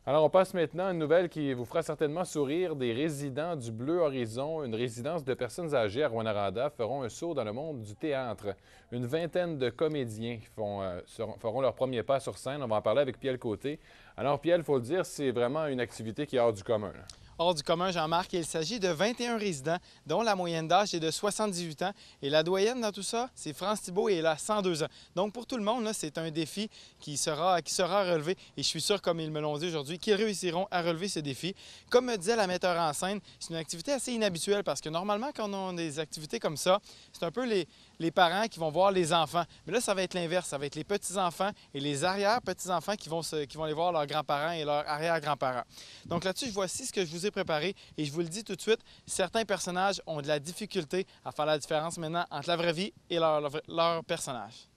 Alors, on passe maintenant à une nouvelle qui vous fera certainement sourire. Des résidents du Bleu Horizon, une résidence de personnes âgées à Rouyn-Noranda, feront un saut dans le monde du théâtre. Une vingtaine de comédiens feront leur premier pas sur scène. On va en parler avec Piel Côté. Alors, Piel, il faut le dire, c'est vraiment une activité qui est hors du commun, là. Hors du commun, Jean-Marc, il s'agit de 21 résidents, dont la moyenne d'âge est de 78 ans. Et la doyenne dans tout ça, c'est France Thibault et elle a 102 ans. Donc, pour tout le monde, c'est un défi qui sera relevé. Et je suis sûr, comme ils me l'ont dit aujourd'hui, qu'ils réussiront à relever ce défi. Comme me disait la metteur en scène, c'est une activité assez inhabituelle parce que normalement, quand on a des activités comme ça, c'est un peu les parents qui vont voir les enfants. Mais là, ça va être l'inverse. Ça va être les petits-enfants et les arrière-petits-enfants qui vont aller voir leurs grands-parents et leurs arrière-grands-parents. Donc là-dessus, voici ce que je vous ai préparé. Et je vous le dis tout de suite, certains personnages ont de la difficulté à faire la différence maintenant entre la vraie vie et leur personnage.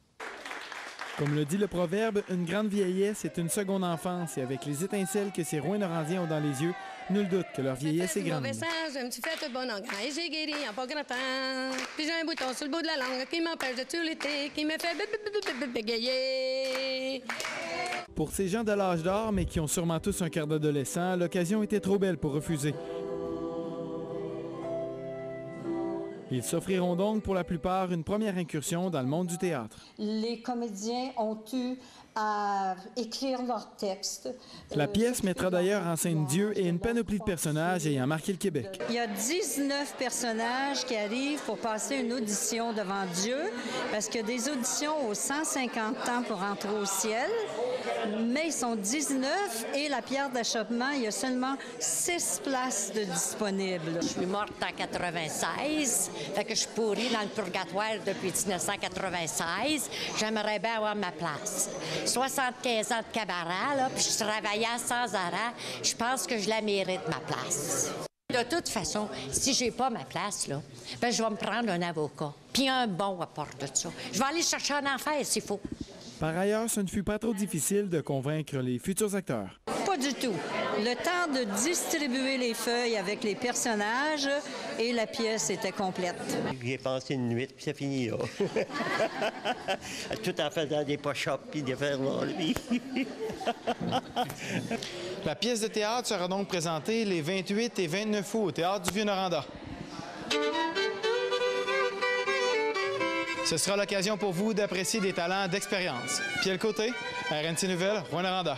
Comme le dit le proverbe, une grande vieillesse est une seconde enfance. Et avec les étincelles que ces Rouyn-Norandiens ont dans les yeux, nul doute que leur vieillesse est grande. Je me suis fait bon en grand et j'ai guéri en pas grand temps. Puis j'ai un bouton sur le bout de la langue qui m'empêche de tuer l'été, qui me fait bégayer. Pour ces gens de l'âge d'or, mais qui ont sûrement tous un cœur d'adolescent, l'occasion était trop belle pour refuser. Ils s'offriront donc pour la plupart une première incursion dans le monde du théâtre. Les comédiens ont eu à écrire leurs textes. La pièce mettra d'ailleurs en scène Dieu et une panoplie de personnages ayant marqué le Québec. Il y a 19 personnages qui arrivent pour passer une audition devant Dieu, parce qu'il y a des auditions aux 150 ans pour entrer au ciel, mais ils sont 19 et la pierre d'achoppement, il y a seulement 6 places de disponibles. Je suis morte en 96, fait que je suis pourrie dans le purgatoire depuis 1996. J'aimerais bien avoir ma place. 75 ans de cabaret, là, puis je travaillais sans arrêt. Je pense que je la mérite, ma place. De toute façon, si j'ai pas ma place, là, ben, je vais me prendre un avocat, puis un bon à part de ça. Je vais aller chercher un enfer s'il faut. Par ailleurs, ce ne fut pas trop difficile de convaincre les futurs acteurs. Pas du tout. Le temps de distribuer les feuilles avec les personnages et la pièce était complète. J'ai passé une nuit, puis ça finit là. Tout en faisant des push-ups puis des faire là, lui. La pièce de théâtre sera donc présentée les 28 et 29 août au Théâtre du Vieux-Noranda. Ce sera l'occasion pour vous d'apprécier des talents d'expérience. Piel Côté, RNC Nouvelles, Rouyn-Noranda.